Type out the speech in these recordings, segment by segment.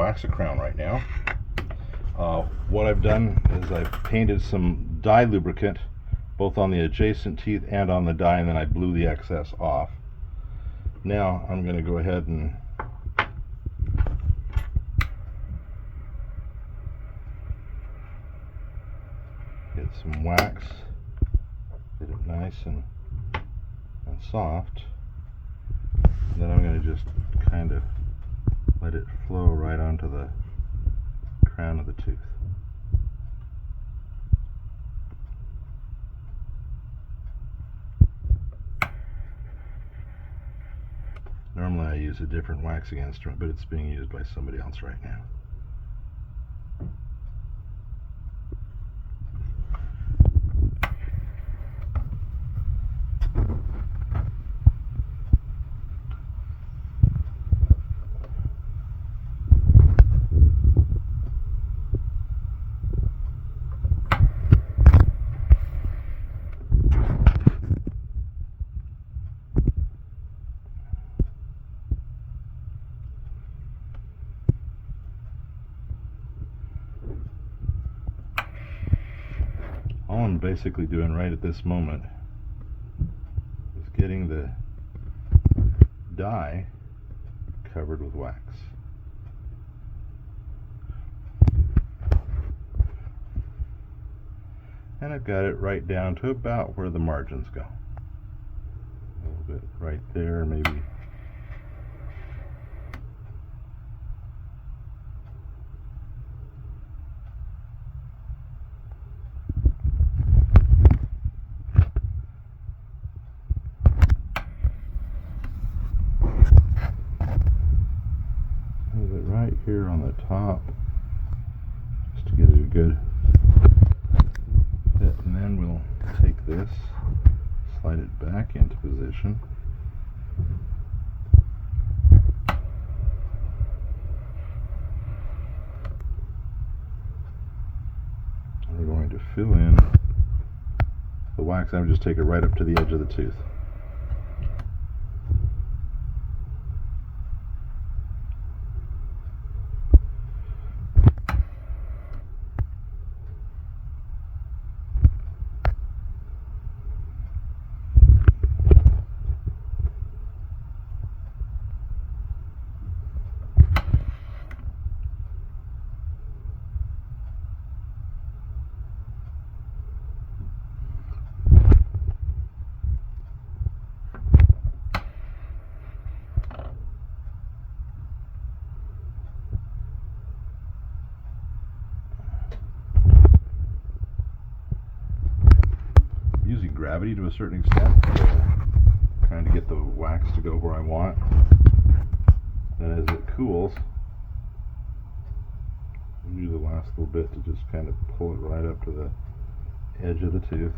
wax a crown right now. What I've done is I've painted some dye lubricant both on the adjacent teeth and on the dye, and then I blew the excess off. Now I'm going to go ahead and get some wax, get it nice and soft, and then I'm going to just kind of let it flow right onto the crown of the tooth. Normally I use a different waxing instrument, but it's being used by somebody else right now. All I'm basically doing right at this moment is getting the dye covered with wax. And I've got it right down to about where the margins go. A little bit right there, maybe. Right here on the top, just to get it a good fit, and then we'll take this, slide it back into position, and we're going to fill in the wax. I would just take it right up to the edge of the tooth. Using gravity to a certain extent, trying to get the wax to go where I want. Then as it cools, I do the last little bit to just kind of pull it right up to the edge of the tooth.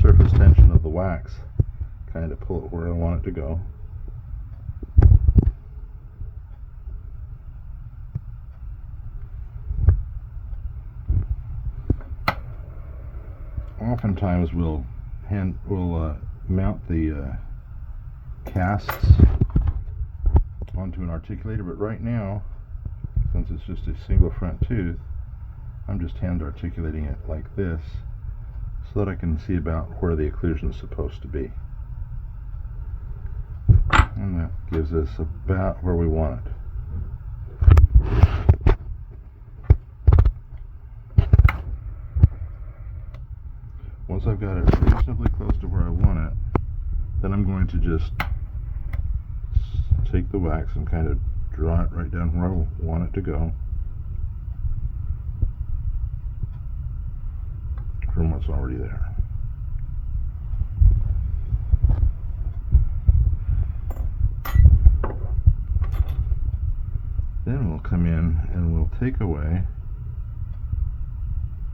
Surface tension of the wax kind of pull it where I want it to go. Oftentimes we'll mount the casts onto an articulator, but right now, since it's just a single front tooth, I'm just hand articulating it like this, so that I can see about where the occlusion is supposed to be. And that gives us about where we want it. Once I've got it reasonably close to where I want it, then I'm going to just take the wax and kind of draw it right down where I want it to go from what's already there. Then we'll come in and we'll take away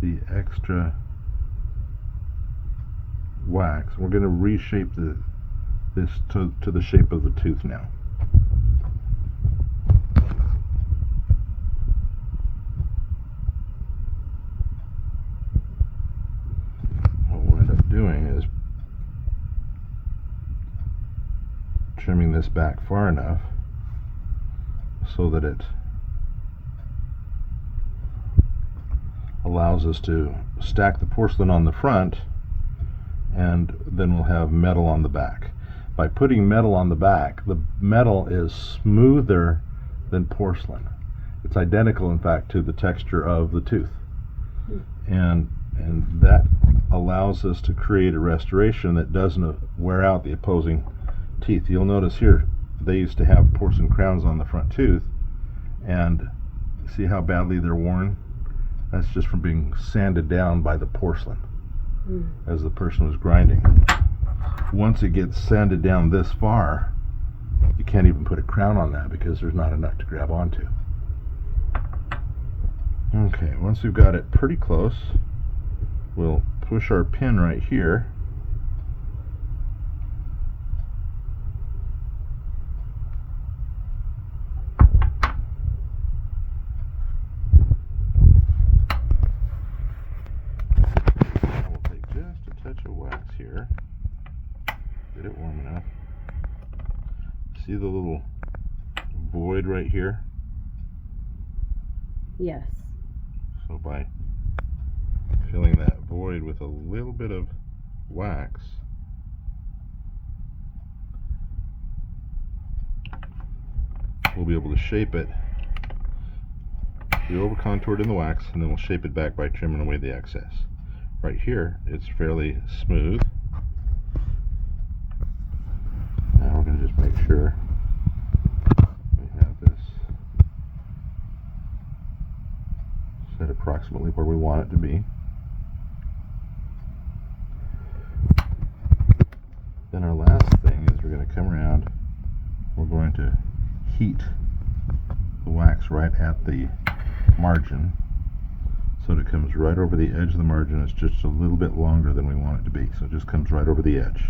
the extra wax. We're going to reshape this to the shape of the tooth now. What we'll end up doing is trimming this back far enough so that it allows us to stack the porcelain on the front, and then we'll have metal on the back. By putting metal on the back, the metal is smoother than porcelain. It's identical, in fact, to the texture of the tooth. And that allows us to create a restoration that doesn't wear out the opposing teeth. You'll notice here, they used to have porcelain crowns on the front tooth, and see how badly they're worn? That's just from being sanded down by the porcelain as the person was grinding. Once it gets sanded down this far, you can't even put a crown on that because there's not enough to grab onto. Okay, once we've got it pretty close, we'll push our pin right here. Here, get it warm enough. See the little void right here? Yes. So by filling that void with a little bit of wax, we'll be able to shape it. We over contoured in the wax, and then we'll shape it back by trimming away the excess. Right here, it's fairly smooth. Now we're going to just make sure we have this set approximately where we want it to be. Then our last thing is we're going to come around, we're going to heat the wax right at the margin, so it comes right over the edge of the margin. It's just a little bit longer than we want it to be, so it just comes right over the edge.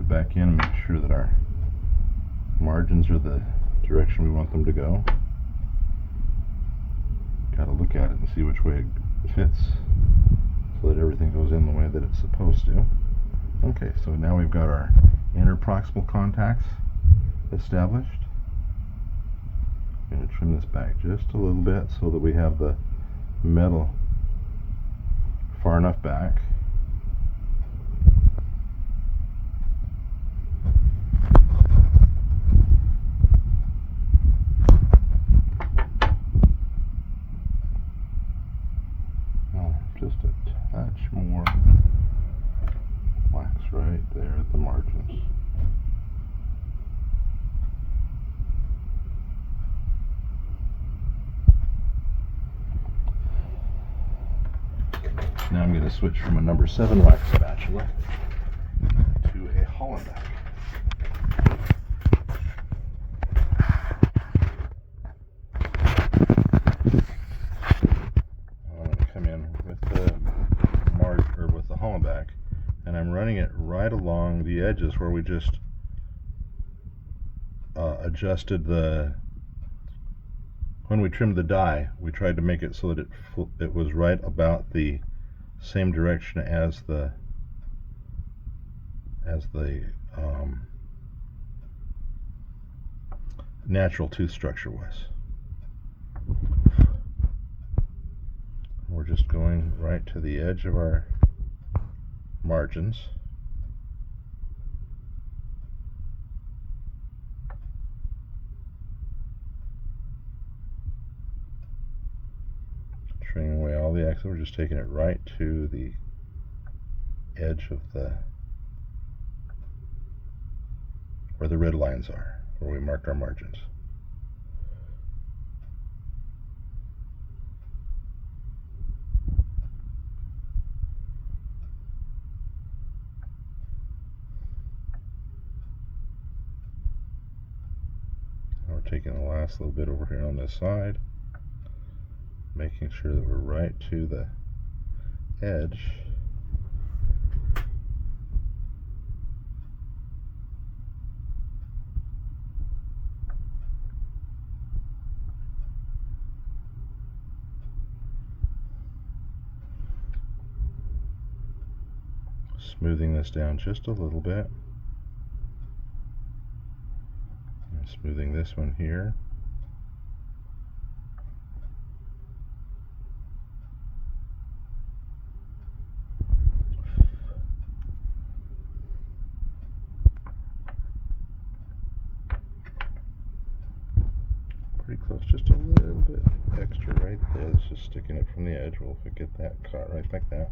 Back in and make sure that our margins are the direction we want them to go. Got to look at it and see which way it fits so that everything goes in the way that it's supposed to. Okay, so now we've got our inner proximal contacts established. I'm going to trim this back just a little bit so that we have the metal far enough back. Just a touch more wax right there at the margins. Now I'm going to switch from a number 7 wax spatula to a Hollenbeck. And I'm running it right along the edges where we just adjusted when we trimmed the die, we tried to make it so that it was right about the same direction as the natural tooth structure was. We're just going right to the edge of our margins. Trimming away all the excess. We're just taking it right to the edge of where the red lines are, where we marked our margins. Now we're taking the last little bit over here on this side, making sure that we're right to the edge. Smoothing this down just a little bit. And smoothing this one here. Pretty close, just a little bit extra right there. It's just sticking it from the edge. We'll get that caught right like that.